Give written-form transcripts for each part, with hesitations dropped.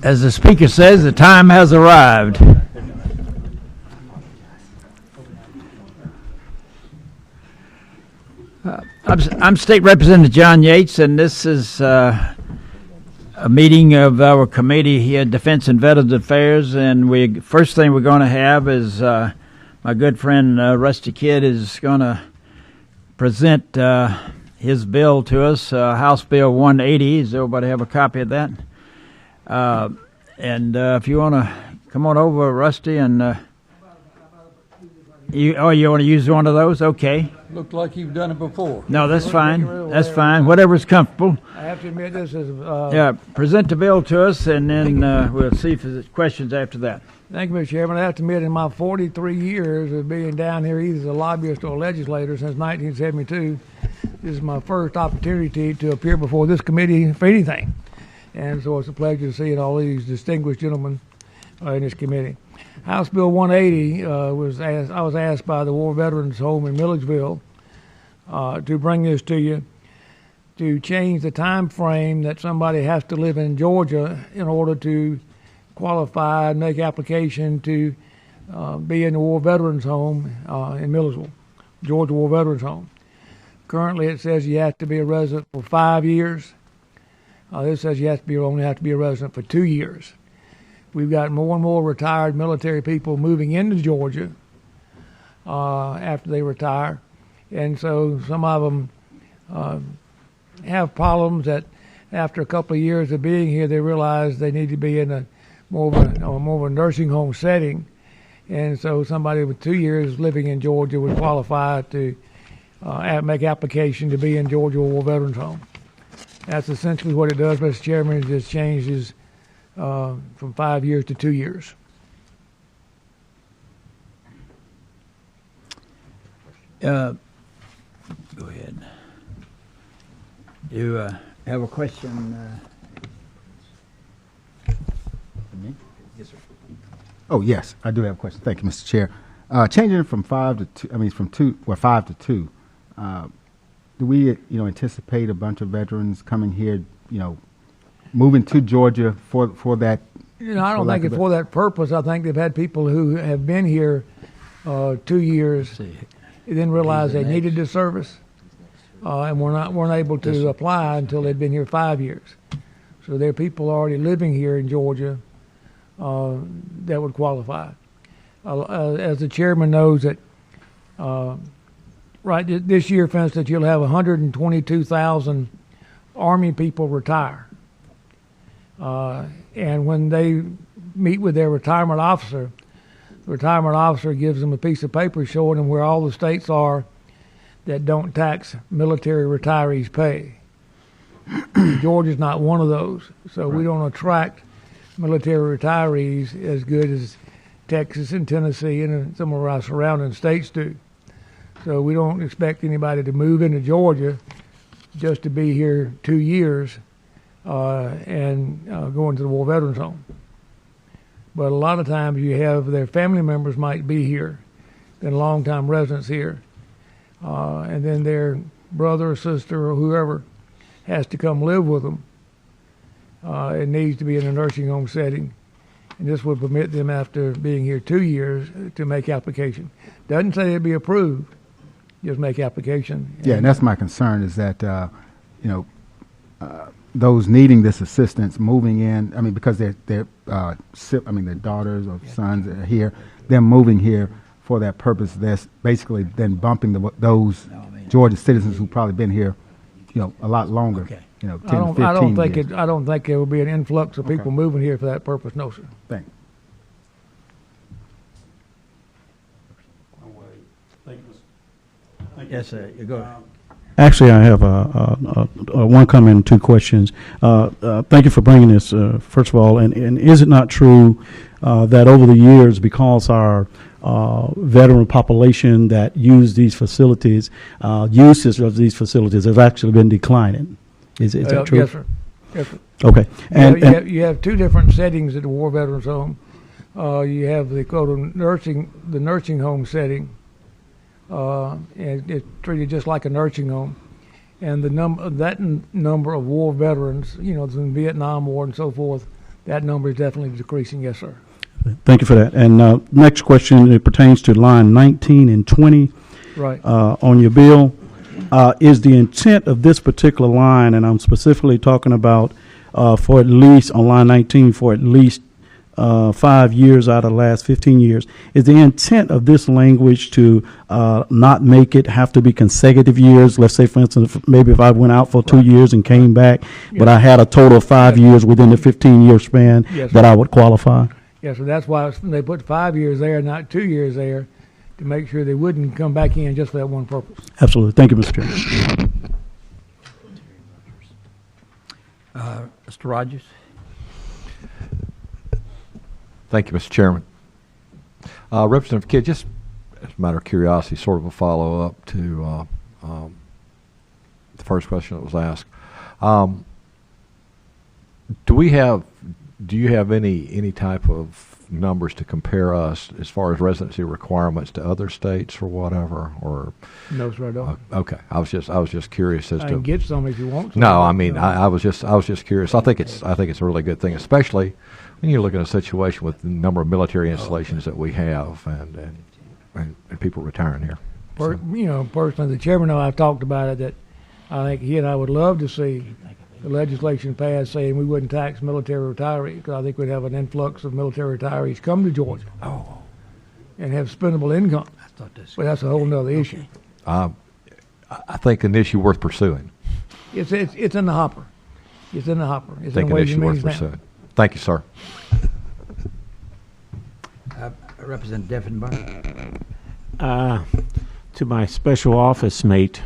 As the speaker says, the time has arrived. I'm State Representative John Yates, and this is a meeting of our committee here, Defense and Veterans Affairs. And first thing we're going to have is my good friend Rusty Kidd is going to present his bill to us, House Bill 180. Does everybody have a copy of that? If you want to come on over, Rusty, and you want to use one of those? Okay. Looked like you've done it before. No, that's fine. That's fine. Whatever's comfortable. I have to admit this is... present the bill to us, and then we'll see if there's questions after that. Thank you, Mr. Chairman. I have to admit, in my 43 years of being down here, either as a lobbyist or a legislator since 1972, this is my first opportunity to appear before this committee for anything. And so it's a pleasure to see all these distinguished gentlemen in this committee. House Bill 180 I was asked by the War Veterans Home in Milledgeville to bring this to you, to change the time frame that somebody has to live in Georgia in order to qualify and make application to be in the War Veterans Home in Milledgeville, Georgia War Veterans Home. Currently, it says you have to be a resident for 5 years. This says you only have to be a resident for 2 years. We've got more and more retired military people moving into Georgia after they retire, and so some of them have problems that after a couple of years of being here, they realize they need to be in a more of a nursing home setting, and so somebody with 2 years living in Georgia would qualify to make application to be in Georgia War Veterans Home. That's essentially what it does, Mr. Chairman. It just changes from 5 years to 2 years. Go ahead. You have a question? For me? Yes, sir. Oh, yes, I do have a question. Thank you, Mr. Chair. Changing it from 5 to 2, from 5 to 2. Do we, anticipate a bunch of veterans coming here, moving to Georgia for that? I don't think it's for that purpose. I think they've had people who have been here 2 years, and then realized they needed the service, and weren't able to apply until they'd been here 5 years. So there are people already living here in Georgia that would qualify. As the chairman knows, that right this year, for instance, you'll have 122,000 Army people retire. And when they meet with their retirement officer, the retirement officer gives them a piece of paper showing them where all the states are that don't tax military retirees' pay. Georgia's not one of those, so we don't attract military retirees as good as Texas and Tennessee and some of our surrounding states do. So we don't expect anybody to move into Georgia just to be here 2 years and go into the War Veterans Home. But a lot of times you have their family members might be here, been long-time residents here, and then their brother or sister or whoever has to come live with them. It needs to be in a nursing home setting, and this would permit them, after being here 2 years, to make application. Doesn't say they'd be approved, just make application. Yeah, and that's my concern, is that those needing this assistance moving in, because their daughters or sons are here, them moving here for that purpose, that's basically then bumping those Georgia citizens who've probably been here, a lot longer. Okay. 10, 15 years. I don't think there will be an influx of people moving here for that purpose. No, sir. Thanks. Yes, sir. You go. Actually, I have one comment and two questions. Thank you for bringing this, first of all. And is it not true that over the years, because our veteran population that use these facilities, usage of these facilities have actually been declining? Is that true? Yes, sir. Yes, sir. Okay. And you have two different settings at the War Veterans Home. You have the nursing home setting, and it's treated just like a nursing home. and the number of war veterans, you know, in the Vietnam War and so forth, that number is definitely decreasing. Yes, sir. Thank you for that. And next question, it pertains to line 19 and 20 Right. On your bill. Is the intent of this particular line, and I'm specifically talking about for at least, on line 19, for at least 5 years out of the last 15 years, is the intent of this language to not make it have to be consecutive years? Let's say, for instance, maybe if I went out for 2 years and came back, but I had a total of 5 years within the 15-year span, Yes, that sir. I would qualify? Yeah, so that's why they put 5 years there, not 2 years there, to make sure they wouldn't come back in just for that one purpose. Absolutely. Thank you, Mr. Chairman. Mr. Rogers? Thank you, Mr. Chairman. Representative Kidd, just as a matter of curiosity, sort of a follow-up to the first question that was asked. Do you have any type of numbers to compare us as far as residency requirements to other states or whatever? Or No, sir, I don't. okay, I was just curious as I to. can get some if you want some. No, I mean, No. I was just curious. I think it's a really good thing, especially when you look at a situation with the number of military installations that we have and people retiring here. You know, personally, the chairman and I have talked about it, that I think he and I would love to see the legislation passed saying we wouldn't tax military retirees, because I think we'd have an influx of military retirees come to Georgia and have spendable income. But that's a whole nother issue. I think an issue worth pursuing. It's in the hopper. It's in the hopper. I It's think in an Ways issue and worth Means now. pursuing. Thank you, sir. Representative Diffenbauer? To my special office mate.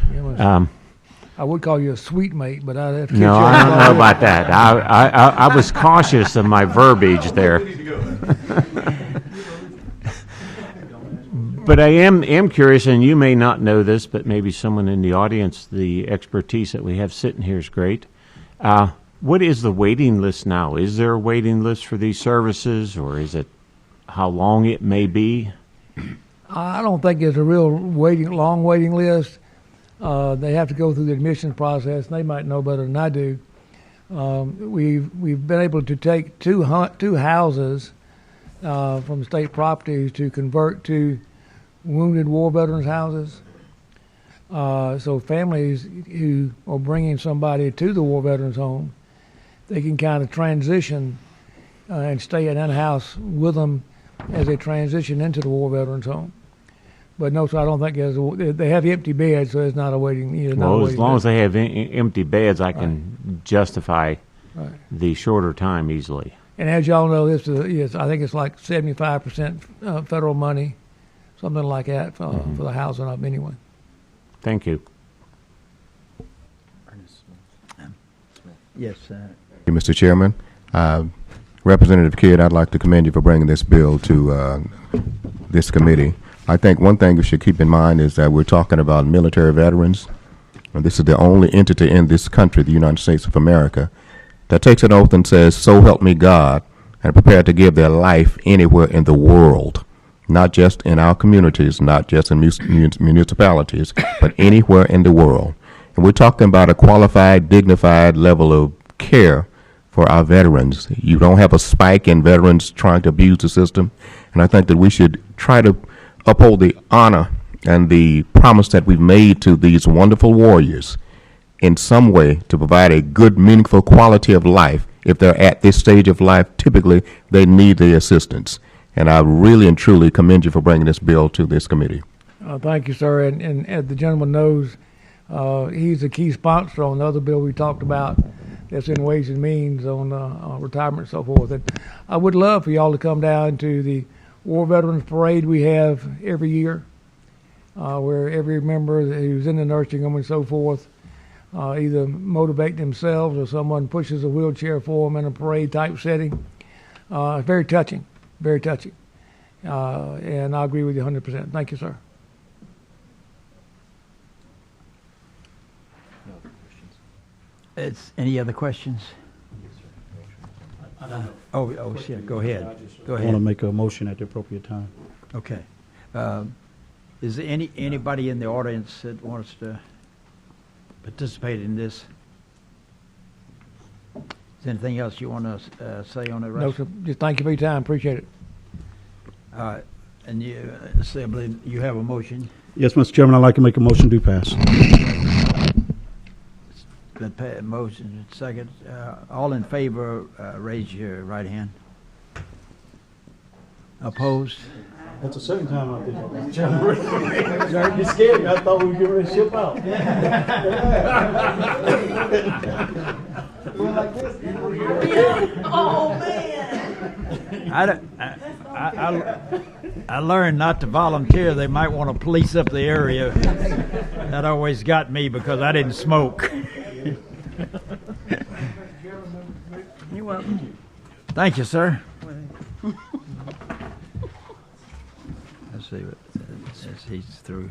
I would call you a sweet mate, but I'd have to No, I don't know about that. I was cautious of my verbiage there. But I am curious, and you may not know this, but maybe someone in the audience, the expertise that we have sitting here is great. What is the waiting list now? Is there a waiting list for these services, or is it how long it may be? I don't think there's a real long waiting list. They have to go through the admissions process, and they might know better than I do. We've been able to take two houses from state properties to convert to wounded war veterans houses. So families who are bringing somebody to the war veterans home, they can kind of transition and stay in that house with them as they transition into the war veterans home. But no, so I don't think they have empty beds, so it's not a waiting. Well, as long as they have empty beds, I can justify the shorter time easily. And as y'all know, this is I think it's like 75% federal money, something like that for the housing up anyway. Thank you. Yes. Thank you, Mr. Chairman. Representative Kidd, I'd like to commend you for bringing this bill to this committee. I think one thing we should keep in mind is that we're talking about military veterans, and this is the only entity in this country, the United States of America, that takes an oath and says, "So help me God," and prepared to give their life anywhere in the world, not just in our communities, not just in municipalities, but anywhere in the world. And we're talking about a qualified, dignified level of care for our veterans. You don't have a spike in veterans trying to abuse the system, and I think that we should try to uphold the honor and the promise that we've made to these wonderful warriors in some way to provide a good, meaningful quality of life. If they're at this stage of life, typically they need the assistance. And I really and truly commend you for bringing this bill to this committee. Thank you, sir. And as the gentleman knows, he's a key sponsor on the other bill we talked about that's in Ways and Means on retirement and so forth. And I would love for y'all to come down to the War Veterans Parade we have every year, where every member who's in the nursing home and so forth either motivate themselves or someone pushes a wheelchair for them in a parade type setting. Very touching, very touching. And I agree with you 100%. Thank you, sir. Any other questions? Shit. Go ahead. Go I want to ahead. make a motion at the appropriate time. Okay. Is there anybody in the audience that wants to participate in this. Is there anything else you want to say on it, Russ? No, sir. Just thank you for your time. Appreciate it. All right. And you, Assembly, you have a motion. Yes, Mr. Chairman, I'd like to make a motion to pass. Been motion, second. All in favor, raise your right hand. Opposed? That's the second time I did that, Mr. Chairman. You scared me. I thought we were getting ready to ship out. Oh, man. I learned not to volunteer. They might want to police up the area. That always got me because I didn't smoke. You're welcome. Thank you, sir. Let's see what says he's through.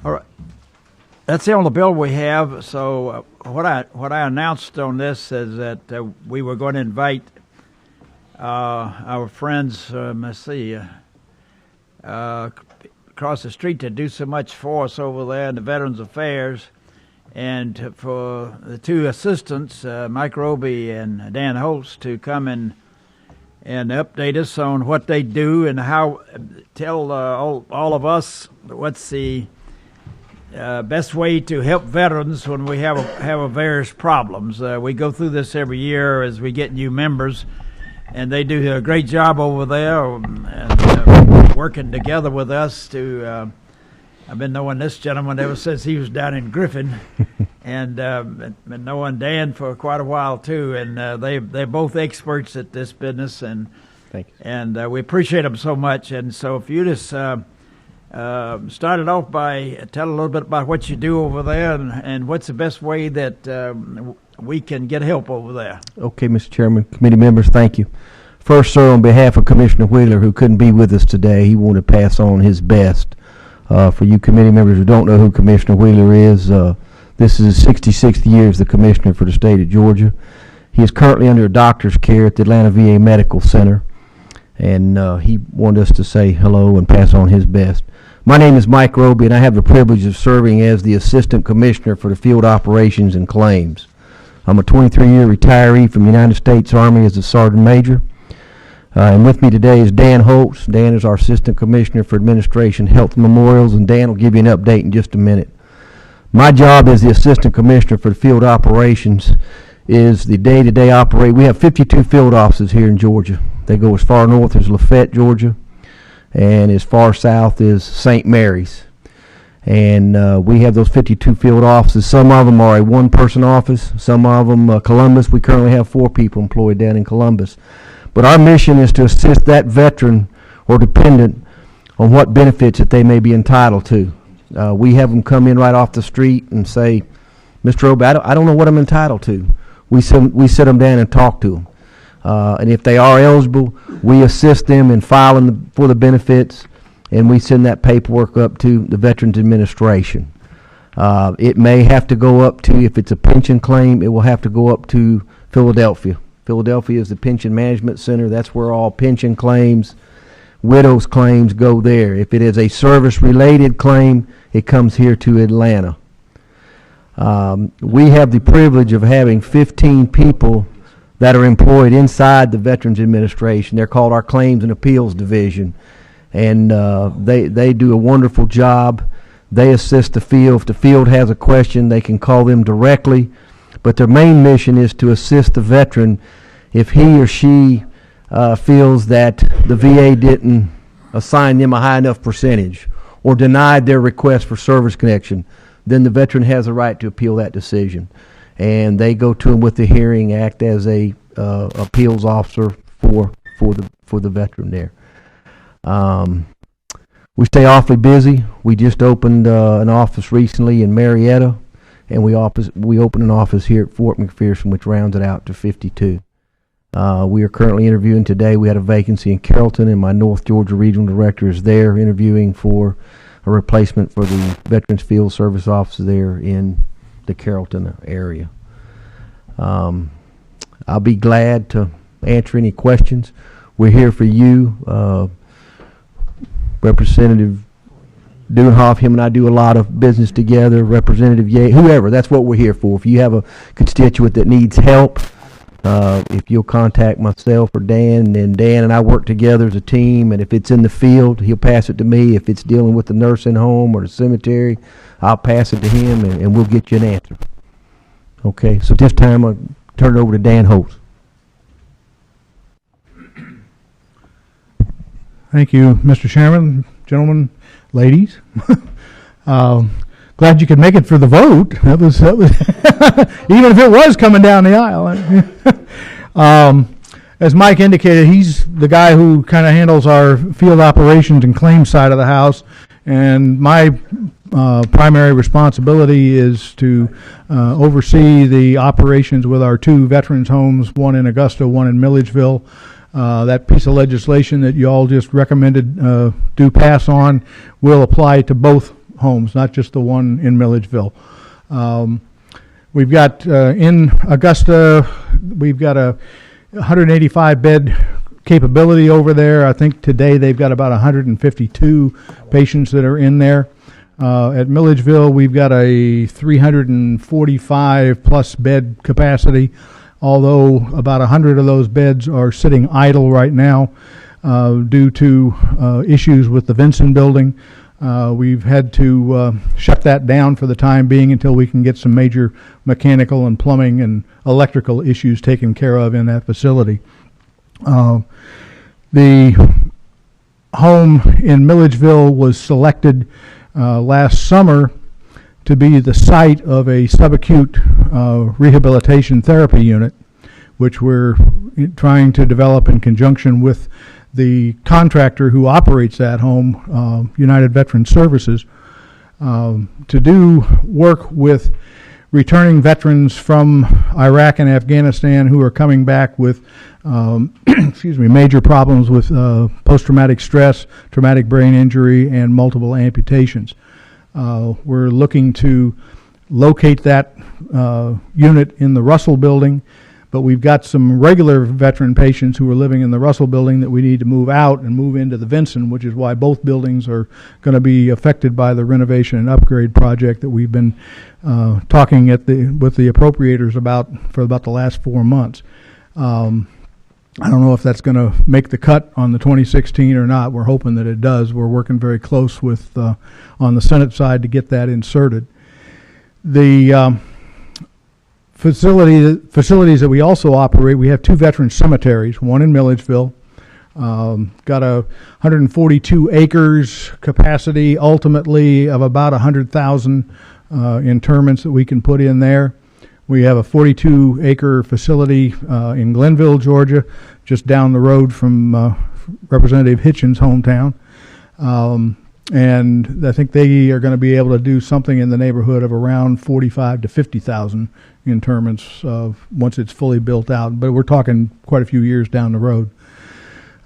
All right. That's the only bill we have. So what I announced on this is that we were going to invite our friends, let's see, across the street to do so much for us over there in the Veterans Affairs, and for the two assistants, Mike Roby and Dan Holtz, to come and update us on what they do and how tell all of us what's the best way to help veterans when we have various problems. We go through this every year as we get new members, and they do a great job over there and working together with us to. I've been knowing this gentleman ever since he was down in Griffin, and been knowing Dan for quite a while too. And they're both experts at this business, and Thank you. And we appreciate them so much. And so if you just started off by telling a little bit about what you do over there and what's the best way that we can get help over there. Okay, Mr. Chairman, committee members, thank you. First, sir, on behalf of Commissioner Wheeler, who couldn't be with us today, he wanted to pass on his best. For you committee members who don't know who Commissioner Wheeler is, this is his 66th year as the commissioner for the state of Georgia. He is currently under doctor's care at the Atlanta VA Medical Center, and he wanted us to say hello and pass on his best. My name is Mike Roby, and I have the privilege of serving as the Assistant Commissioner for the Field Operations and Claims. I'm a 23-year retiree from the United States Army as a Sergeant Major. And with me today is Dan Holtz. Dan is our Assistant Commissioner for Administration, Health and Memorials, and Dan will give you an update in just a minute. My job as the Assistant Commissioner for the Field Operations is the day-to-day operate. We have 52 field offices here in Georgia. They go as far north as Lafayette, Georgia, and as far south as St. Mary's. And we have those 52 field offices. Some of them are a one-person office. Some of them, Columbus, we currently have 4 people employed down in Columbus. But our mission is to assist that veteran or dependent on what benefits that they may be entitled to. We have them come in right off the street and say, Mr. Roby, I don't know what I'm entitled to. We sit them down and talk to them. And if they are eligible, we assist them in filing for the benefits, and we send that paperwork up to the Veterans Administration. It may have to go up to, if it's a pension claim, it will have to go up to Philadelphia. Philadelphia is the pension management center. That's where all pension claims, widows claims go there. If it is a service-related claim, it comes here to Atlanta. We have the privilege of having 15 people that are employed inside the Veterans Administration. They're called our Claims and Appeals Division. And they do a wonderful job. They assist the field. If the field has a question, they can call them directly. But their main mission is to assist the veteran if he or she feels that the VA didn't assign them a high enough percentage or denied their request for service connection. Then the veteran has a right to appeal that decision. And they go to him with the hearing, act as a appeals officer for the veteran there. We stay awfully busy. We just opened an office recently in Marietta, and we opened an office here at Fort McPherson, which rounds it out to 52. We are currently interviewing today. We had a vacancy in Carrollton, and my North Georgia Regional Director is there interviewing for a replacement for the Veterans Field Service Office there in the Carrollton area. I'll be glad to answer any questions. We're here for you. Representative Dudenhoff, him and I do a lot of business together, Representative Ye, whoever, that's what we're here for. If you have a constituent that needs help, if you'll contact myself or Dan, and Dan and I work together as a team, and if it's in the field, he'll pass it to me. If it's dealing with the nursing home or the cemetery, I'll pass it to him, and we'll get you an answer. Okay, so this time I'll turn it over to Dan Holtz. Thank you, Mr. Chairman, gentlemen, ladies. Glad you could make it for the vote. That was even if it was coming down the aisle. As Mike indicated, he's the guy who kind of handles our field operations and claims side of the house, and my primary responsibility is to oversee the operations with our two veterans homes, one in Augusta, one in Milledgeville. That piece of legislation that you all just recommended do pass on will apply to both homes, not just the one in Milledgeville. We've got in Augusta, we've got a 185 bed capability over there. I think today they've got about 152 patients that are in there. At Milledgeville, we've got a 345 plus bed capacity, although about 100 of those beds are sitting idle right now due to issues with the Vinson building. We've had to shut that down for the time being until we can get some major mechanical and plumbing and electrical issues taken care of in that facility. The home in Milledgeville was selected last summer to be the site of a subacute rehabilitation therapy unit, which we're trying to develop in conjunction with the contractor who operates that home, United Veteran Services, to do work with returning veterans from Iraq and Afghanistan who are coming back with major problems with post-traumatic stress, traumatic brain injury, and multiple amputations. We're looking to locate that unit in the Russell building, but we've got some regular veteran patients who are living in the Russell building that we need to move out and move into the Vinson, which is why both buildings are going to be affected by the renovation and upgrade project that we've been talking with the appropriators about for about the last 4 months. I don't know if that's going to make the cut on the 2016 or not. We're hoping that it does. We're working very close with on the Senate side to get that inserted. The facilities that we also operate, we have two veteran cemeteries, one in Milledgeville, got a 142 acres capacity ultimately of about 100,000 interments that we can put in there. We have a 42-acre facility in Glenville, Georgia, just down the road from Representative Hitchens' hometown. And I think they are going to be able to do something in the neighborhood of around 45 to 50,000 interments once it's fully built out. But we're talking quite a few years down the road.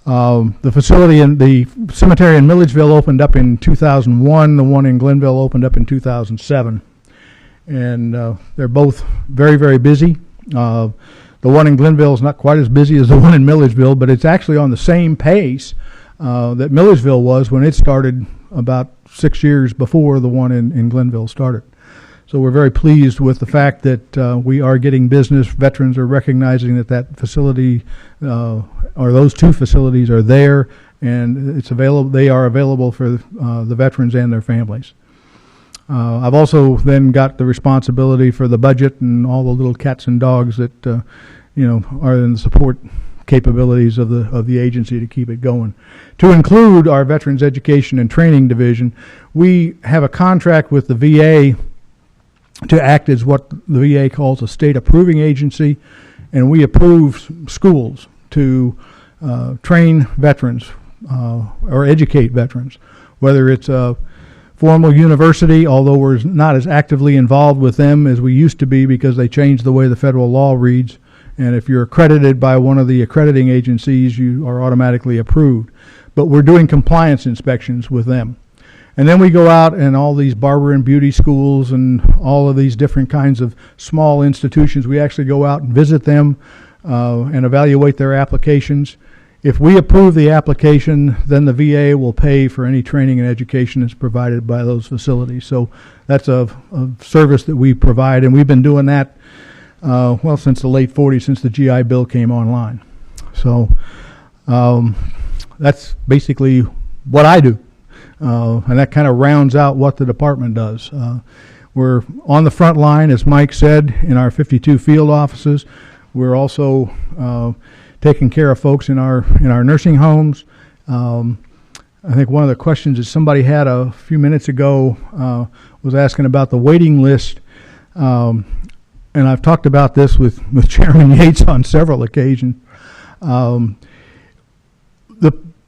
The facility in the cemetery in Milledgeville opened up in 2001. The one in Glenville opened up in 2007. And they're both very, very busy. The one in Glenville is not quite as busy as the one in Milledgeville, but it's actually on the same pace that Milledgeville was when it started about 6 years before the one in Glenville started. So we're very pleased with the fact that we are getting business. Veterans are recognizing that facility or those two facilities are there, and it's available. They are available for the veterans and their families. I've also then got the responsibility for the budget and all the little cats and dogs that are in the support capabilities of the agency to keep it going. To include our Veterans Education and Training Division, we have a contract with the VA to act as what the VA calls a state approving agency, and we approve schools to train veterans or educate veterans, whether it's a formal university, although we're not as actively involved with them as we used to be because they changed the way the federal law reads. And if you're accredited by one of the accrediting agencies, you are automatically approved. But we're doing compliance inspections with them. And then we go out and all these barber and beauty schools and all of these different kinds of small institutions, we actually go out and visit them and evaluate their applications. If we approve the application, then the VA will pay for any training and education that's provided by those facilities. So that's a service that we provide, and we've been doing that, well, since the late 40s, since the GI Bill came online. So that's basically what I do, and that kind of rounds out what the department does. We're on the front line, as Mike said, in our 52 field offices. We're also taking care of folks in our nursing homes. I think one of the questions that somebody had a few minutes ago was asking about the waiting list, and I've talked about this with Chairman Yates on several occasions. The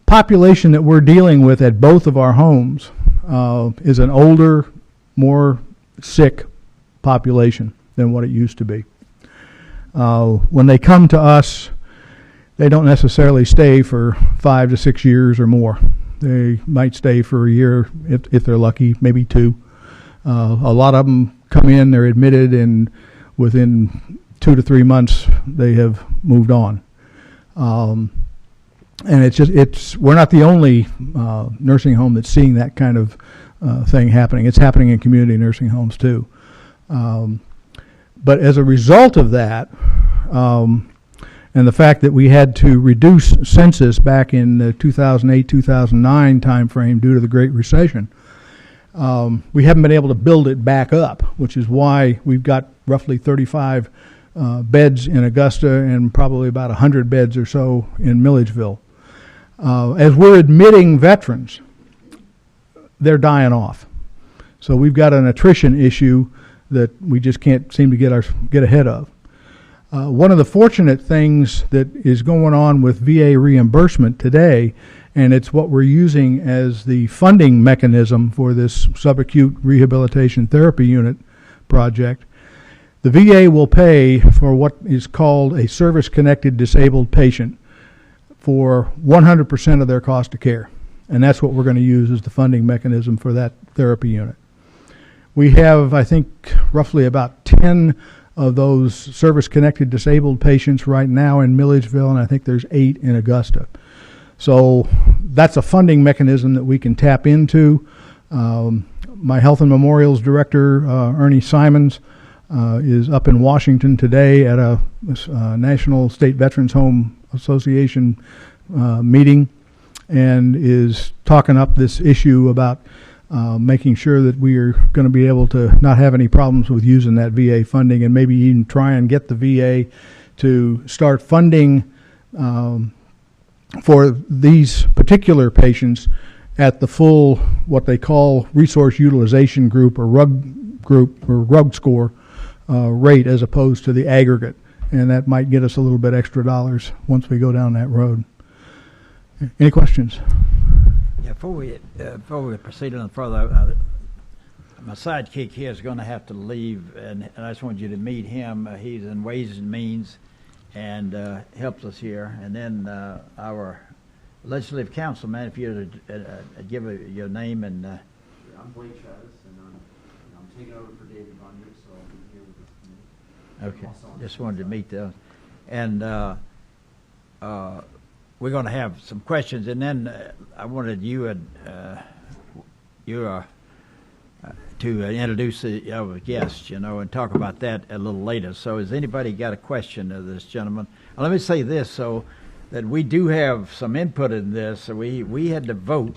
population that we're dealing with at both of our homes is an older, more sick population than what it used to be. When they come to us, they don't necessarily stay for 5 to 6 years or more. They might stay for a year if they're lucky, maybe 2. A lot of them come in, they're admitted, and within 2 to 3 months they have moved on. And we're not the only nursing home that's seeing that kind of thing happening. It's happening in community nursing homes too. But as a result of that, and the fact that we had to reduce census back in the 2008-2009 timeframe due to the Great Recession, we haven't been able to build it back up, which is why we've got roughly 35 beds in Augusta and probably about 100 beds or so in Milledgeville. As we're admitting veterans, they're dying off. So we've got an attrition issue that we just can't seem to get ahead of. One of the fortunate things that is going on with VA reimbursement today, and it's what we're using as the funding mechanism for this subacute rehabilitation therapy unit project, the VA will pay for what is called a service-connected disabled patient for 100% of their cost of care. And that's what we're going to use as the funding mechanism for that therapy unit. We have, I think, roughly about 10 of those service-connected disabled patients right now in Milledgeville, and I think there's 8 in Augusta. So that's a funding mechanism that we can tap into. My Health and Memorials Director, Ernie Simons, is up in Washington today at a National State Veterans Home Association meeting, and is talking up this issue about making sure that we are going to be able to not have any problems with using that VA funding, and maybe even try and get the VA to start funding for these particular patients at the full, what they call resource utilization group or RUG score rate, as opposed to the aggregate. And that might get us a little bit extra dollars once we go down that road. Any questions? Yeah, before we proceed on further, my sidekick here is going to have to leave, and I just want you to meet him. He's in Ways and Means and helps us here. And then our legislative councilman, if you give your name and. I'm Blake Travis, and I'm taking over for David Bundy, so I'll be here with this committee. Okay, just wanted to meet them. And we're going to have some questions, and then I wanted you to introduce our guest, and talk about that a little later. So has anybody got a question of this gentleman? Let me say this, so that we do have some input in this. We had to vote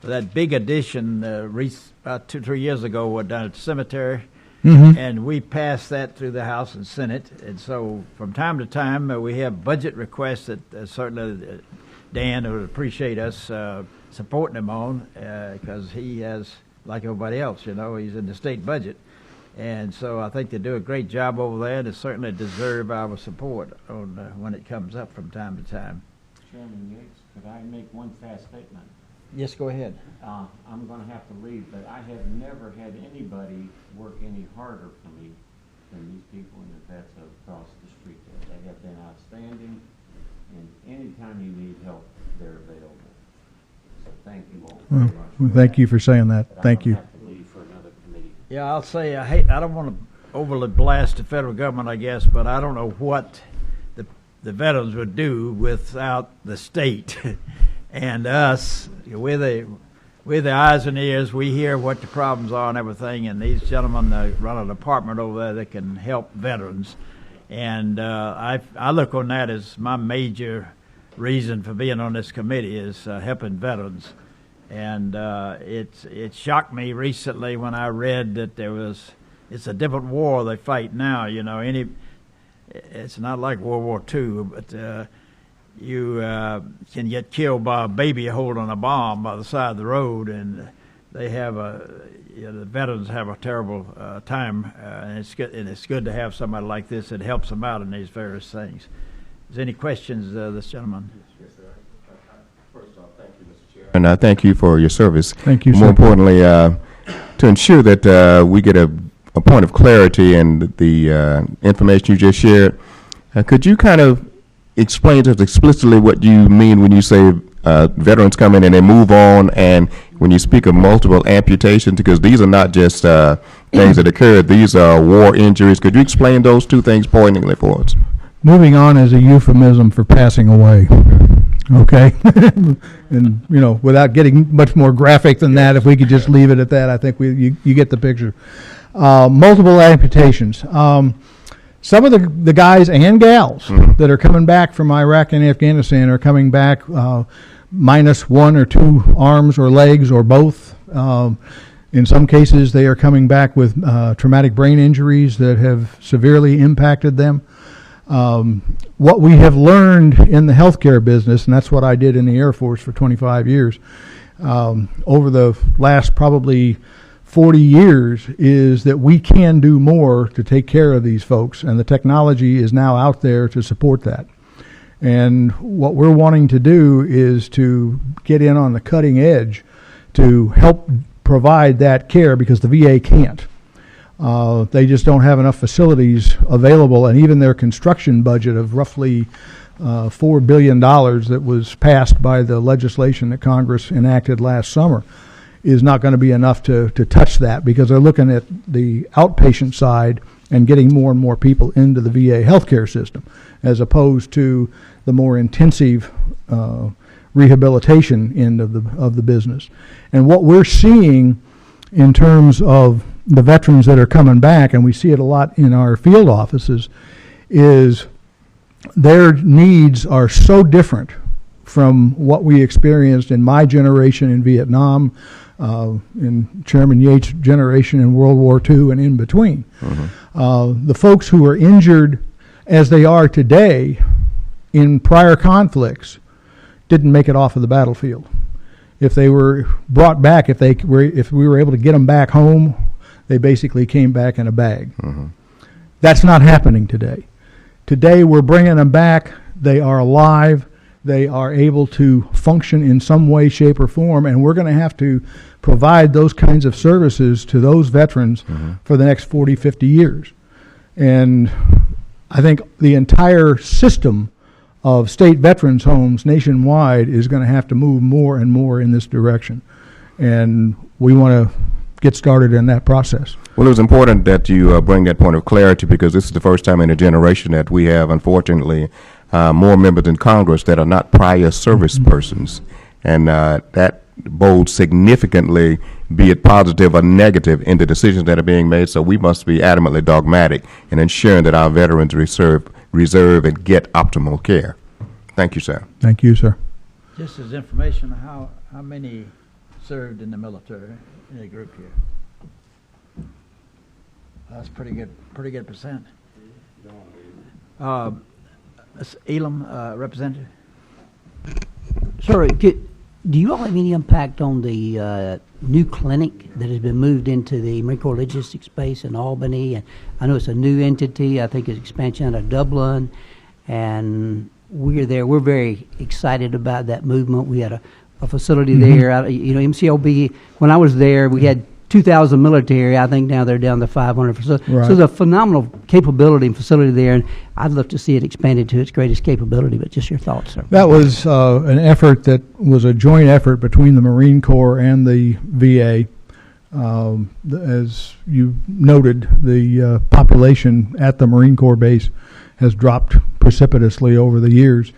for that big addition about 2-3 years ago down at the cemetery. Mm-hmm. And we passed that through the House and Senate. And so from time to time, we have budget requests that certainly Dan would appreciate us supporting him on, because he has, like everybody else, he's in the state budget. And so I think they do a great job over there, and they certainly deserve our support on when it comes up from time to time. Chairman Yates, could I make one fast statement? Yes, go ahead. I'm going to have to leave, but I have never had anybody work any harder for me than these people in the vets across the street there. They have been outstanding, and anytime you need help, they're available. So thank you all very much. Well, thank you for saying that. But Thank you. I have to leave for another committee. Yeah, I'll say I don't want to overly blast the federal government, I guess, but I don't know what the veterans would do without the state and us. We're the eyes and ears. We hear what the problems are and everything, and these gentlemen run a department over there that can help veterans. And I look on that as my major reason for being on this committee is helping veterans. And it shocked me recently when I read that it's a different war they fight now. It's not like World War II, but you can get killed by a baby holding a bomb by the side of the road, and they have the veterans have a terrible time, and it's good to have somebody like this that helps them out in these various things. Is there any questions, this gentleman? Yes, sir. First off, thank you, Mr. Chair. And I thank you for your service. Thank you, More sir. importantly, to ensure that we get a point of clarity in the information you just shared, could you kind of explain to us explicitly what you mean when you say veterans come in and they move on, and when you speak of multiple amputations, because these are not just things that occurred, these are war injuries. Could you explain those two things poignantly for us? Moving on is a euphemism for passing away. Okay? And, without getting much more graphic than that, if we could just leave it at that, I think you get the picture. Multiple amputations. Some of the guys and gals that are coming back from Iraq and Afghanistan are coming back minus one or two arms or legs or both. In some cases, they are coming back with traumatic brain injuries that have severely impacted them. What we have learned in the healthcare business, and that's what I did in the Air Force for 25 years, over the last probably 40 years, is that we can do more to take care of these folks, and the technology is now out there to support that. And what we're wanting to do is to get in on the cutting edge to help provide that care, because the VA can't. They just don't have enough facilities available, and even their construction budget of roughly $4 billion that was passed by the legislation that Congress enacted last summer is not going to be enough to touch that, because they're looking at the outpatient side and getting more and more people into the VA healthcare system, as opposed to the more intensive rehabilitation end of the business. And what we're seeing in terms of the veterans that are coming back, and we see it a lot in our field offices, is their needs are so different from what we experienced in my generation in Vietnam, in Chairman Yates' generation in World War II, and in between. The folks who are injured as they are today in prior conflicts didn't make it off of the battlefield. If they were brought back, if we were able to get them back home, they basically came back in a bag. That's not happening today. Today we're bringing them back. They are alive. They are able to function in some way, shape, or form, and we're going to have to provide those kinds of services to those veterans for the next 40, 50 years. And I think the entire system of state veterans homes nationwide is going to have to move more and more in this direction. And we want to get started in that process. Well, it was important that you bring that point of clarity, because this is the first time in a generation that we have, unfortunately, more members in Congress that are not prior service persons. And that bodes significantly, be it positive or negative, in the decisions that are being made. So we must be adamantly dogmatic in ensuring that our veterans reserve and get optimal care. Thank you, sir. Thank you, sir. Just as information, how many served in the military in the group here? That's pretty good percent. Elam, representative. Sir, do you all have any impact on the new clinic that has been moved into the Marine Corps Logistics Base in Albany? And I know it's a new entity. I think it's expansion out of Dublin, and we're there. We're very excited about that movement. We had a facility there. MCLB, when I was there, we had 2,000 military. I think now they're down to 500. Right. So there's a phenomenal capability and facility there, and I'd love to see it expanded to its greatest capability. But just your thoughts, sir. That was an effort that was a joint effort between the Marine Corps and the VA. As you noted, the population at the Marine Corps base has dropped precipitously over the years.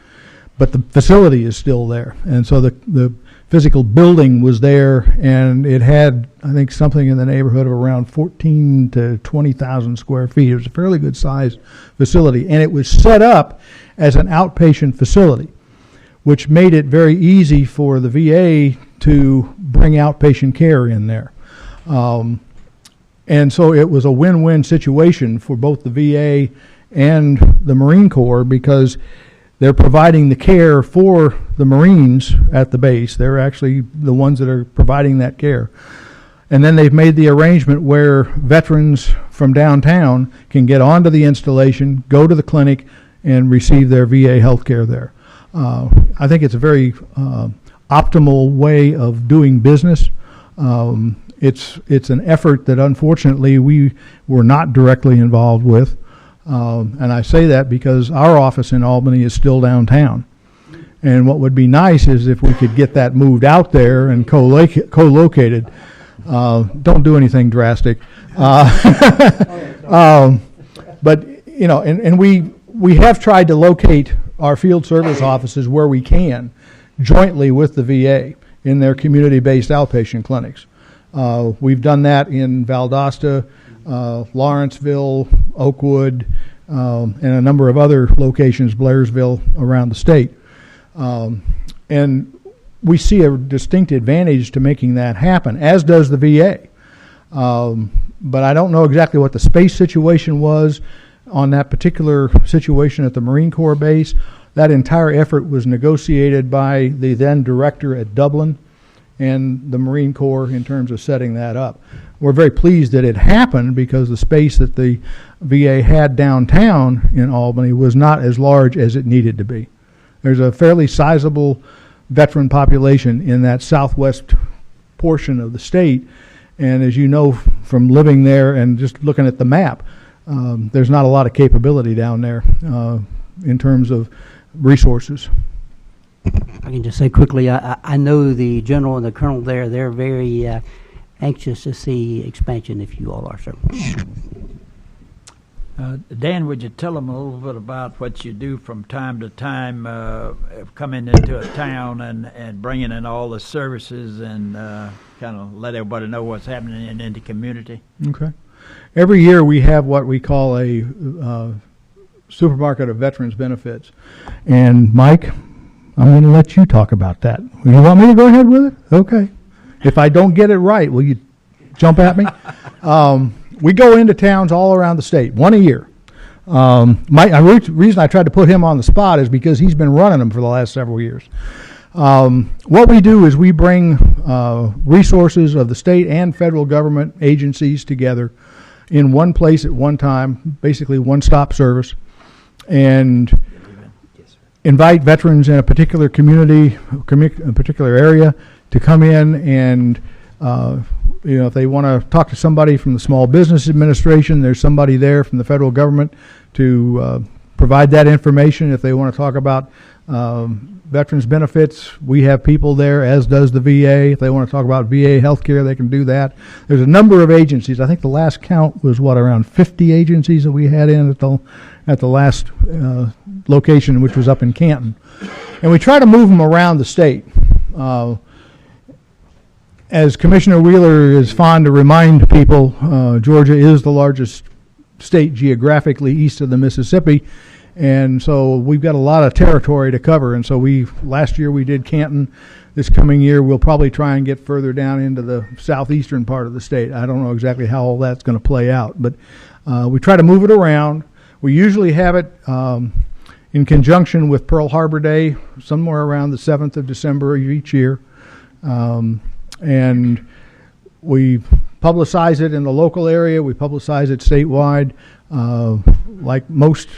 But the facility is still there. And so the physical building was there, and it had, I think, something in the neighborhood of around 14 to 20,000 square feet. It was a fairly good sized facility, and it was set up as an outpatient facility, which made it very easy for the VA to bring outpatient care in there. And so it was a win-win situation for both the VA and the Marine Corps, because they're providing the care for the Marines at the base. They're actually the ones that are providing that care. And then they've made the arrangement where veterans from downtown can get onto the installation, go to the clinic, and receive their VA health care there. I think it's a very optimal way of doing business. It's an effort that unfortunately we were not directly involved with. And I say that because our office in Albany is still downtown. And what would be nice is if we could get that moved out there and co-located. Don't do anything drastic. But, you know, and we have tried to locate our field service offices where we can, jointly with the VA in their community-based outpatient clinics. We've done that in Valdosta, Lawrenceville, Oakwood, and a number of other locations, Blairsville, around the state. And we see a distinct advantage to making that happen, as does the VA. But I don't know exactly what the space situation was on that particular situation at the Marine Corps base. That entire effort was negotiated by the then director at Dublin and the Marine Corps in terms of setting that up. We're very pleased that it happened because the space that the VA had downtown in Albany was not as large as it needed to be. There's a fairly sizable veteran population in that southwest portion of the state, and as you know from living there and just looking at the map, there's not a lot of capability down there in terms of resources. I can just say quickly, I know the general and the colonel there, they're very anxious to see expansion, if you all are, sir. Dan, would you tell them a little bit about what you do from time to time, coming into a town and bringing in all the services and kind of let everybody know what's happening in the community? Okay. Every year we have what we call a supermarket of veterans benefits. And Mike, I'm going to let you talk about that. You want me to go ahead with it? Okay. If I don't get it right, will you jump at me? We go into towns all around the state, one a year. The reason I tried to put him on the spot is because he's been running them for the last several years. What we do is we bring resources of the state and federal government agencies together in one place at one time, basically one-stop service, and invite veterans in a particular community, a particular area, to come in and if they want to talk to somebody from the Small Business Administration, there's somebody there from the federal government to provide that information. If they want to talk about veterans benefits, we have people there, as does the VA. If they want to talk about VA healthcare, they can do that. There's a number of agencies. I think the last count was around 50 agencies that we had in at the last location, which was up in Canton. And we try to move them around the state. As Commissioner Wheeler is fond to remind people, Georgia is the largest state geographically east of the Mississippi, and so we've got a lot of territory to cover. And so last year we did Canton. This coming year we'll probably try and get further down into the southeastern part of the state. I don't know exactly how all that's going to play out, but we try to move it around. We usually have it in conjunction with Pearl Harbor Day, somewhere around the 7th of December each year. And we publicize it in the local area. We publicize it statewide. Like most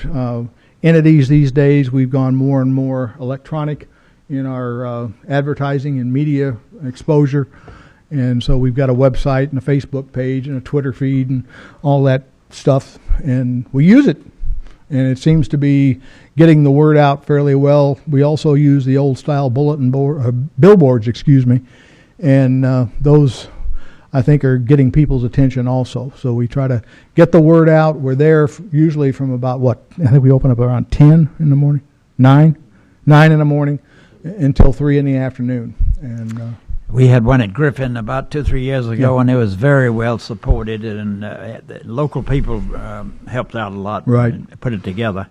entities these days, we've gone more and more electronic in our advertising and media exposure. And so we've got a website and a Facebook page and a Twitter feed and all that stuff. And we use it. And it seems to be getting the word out fairly well. We also use the old style billboards, and those I think are getting people's attention also. So we try to get the word out. We're there usually from about I think we open up around 10 in the morning, 9 in the morning until 3 in the afternoon. And We had one at Griffin about 2-3 years ago, Yeah. and it was very well supported, and the local people helped out a lot. Right. And put it together.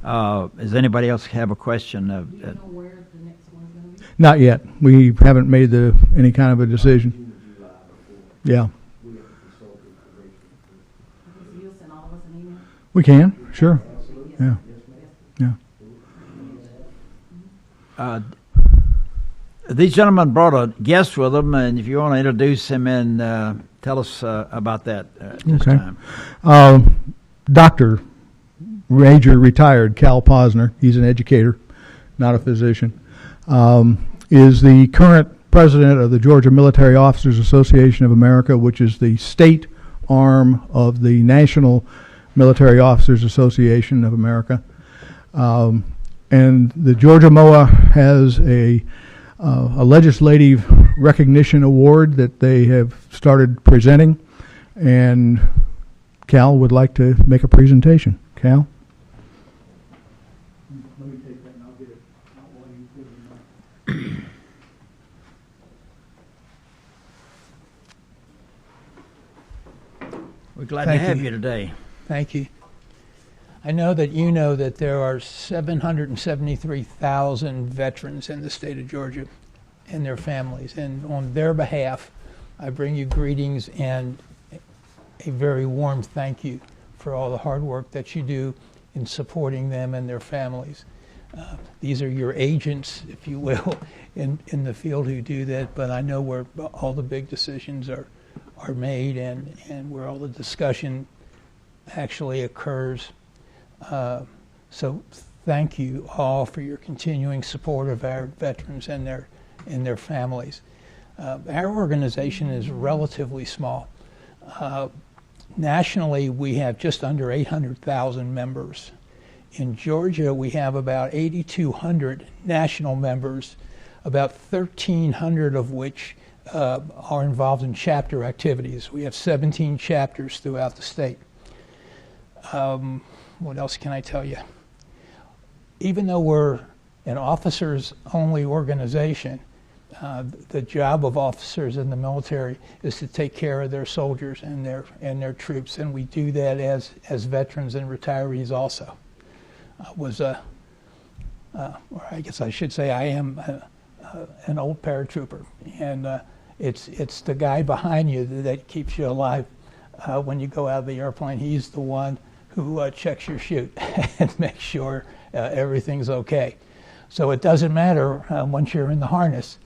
Does anybody else have a question? not yet. We haven't made any kind of a decision. Yeah. We can, sure. Yeah. Yeah. These gentlemen brought a guest with them, and if you want to introduce him and tell us about that this Okay. time. Dr. Major retired Cal Posner, he's an educator, not a physician, is the current president of the Georgia Military Officers Association of America, which is the state arm of the National Military Officers Association of America. And the Georgia MOA has a legislative recognition award that they have started presenting, and Cal would like to make a presentation. Cal? Let me take that and I'll get it out while you give him We're glad Thank to have you. you today. Thank you. I know that there are 773,000 veterans in the state of Georgia and their families. And on their behalf, I bring you greetings and a very warm thank you for all the hard work that you do in supporting them and their families. These are your agents, if you will, in the field who do that, but I know where all the big decisions are made and where all the discussion actually occurs. So thank you all for your continuing support of our veterans and their families. Our organization is relatively small. Nationally, we have just under 800,000 members. In Georgia, we have about 8,200 national members, about 1,300 of which are involved in chapter activities. We have 17 chapters throughout the state. What else can I tell you? Even though we're an officers-only organization, the job of officers in the military is to take care of their soldiers and their troops, and we do that as veterans and retirees also. Or I guess I should say I am an old paratrooper, and it's the guy behind you that keeps you alive when you go out of the airplane. He's the one who checks your chute and makes sure everything's okay. So it doesn't matter once you're in the harness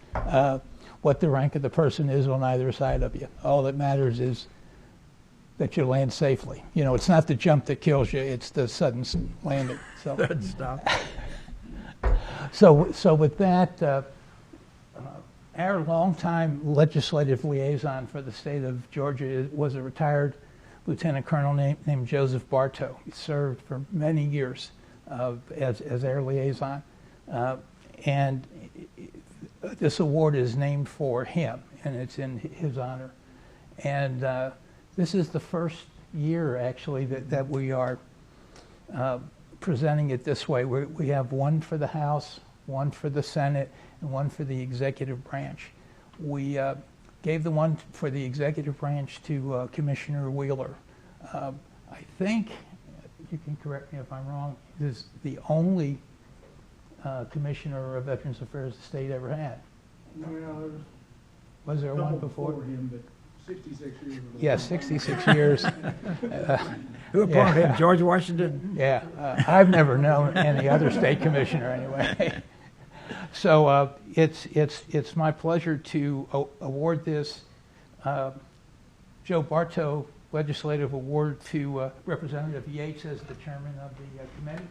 what the rank of the person is on either side of you. All that matters is that you land safely. You know, it's not the jump that kills you, it's the sudden landing. So, Good stuff. so with that, our longtime legislative liaison for the state of Georgia was a retired lieutenant colonel named Joseph Bartow. He served for many years as our liaison. And this award is named for him, and it's in his honor. And this is the first year, actually, that we are presenting it this way. We have one for the House, one for the Senate, and one for the executive branch. We gave the one for the executive branch to Commissioner Wheeler. I think, you can correct me if I'm wrong, is the only commissioner of Veterans Affairs the state ever had. No, Was there one before? him, but 66 years. Yeah, 66 years. Who appointed him? George Washington? Yeah, I've never known any other state commissioner anyway. So it's my pleasure to award this Joe Bartow Legislative Award to Representative Yates as the chairman of the committee.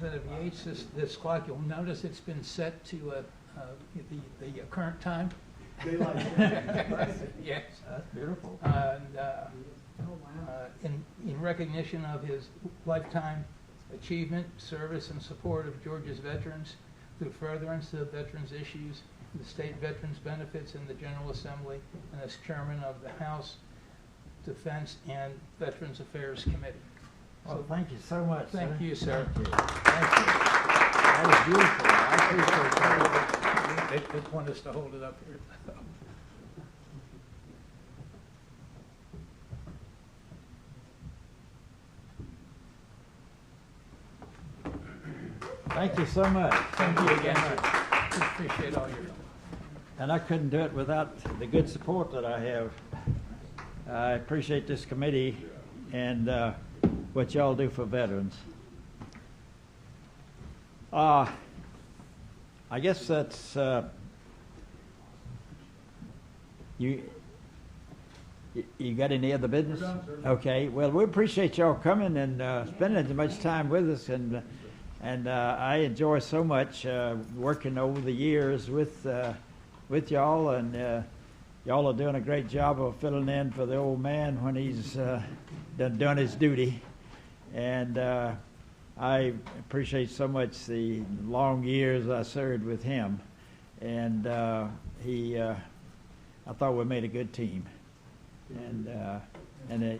Representative Yates, this clock, you'll notice it's been set to the current time. Yes. That's beautiful. And in recognition of his lifetime achievement, service, and support of Georgia's veterans through furtherance of veterans' issues, the state veterans benefits in the General Assembly, and as chairman of the House Defense and Veterans Affairs Committee. Well, thank you so much. Thank sir. you, sir. Thank you. That was beautiful. I appreciate that. They want us to hold it up here. Thank you so much. Thank you again, sir. Appreciate all your help. And I couldn't do it without the good support that I have. I appreciate this committee and what y'all do for veterans. I guess that's you got any other business? Okay. Well, we appreciate y'all coming and spending as much time with us, and I enjoy so much working over the years with y'all, and y'all are doing a great job of filling in for the old man when he's done his duty, and I appreciate so much the long years I served with him, and I thought we made a good team, and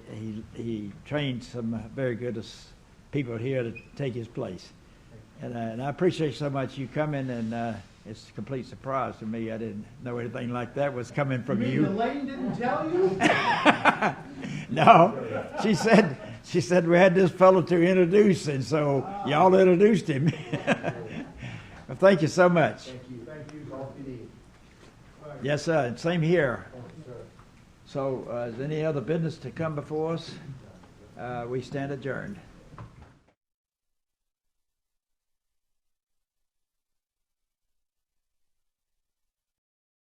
he trained some very good people here to take his place. And I appreciate so much you coming, and it's a complete surprise to me. I didn't know anything like that was coming from you. Elaine didn't tell you? No, she said we had this fellow to introduce, and so y'all introduced him. Well, thank you so much. Thank you. Thank you. All you need. Yes, sir. And same here. So, is any other business to come before us? We stand adjourned.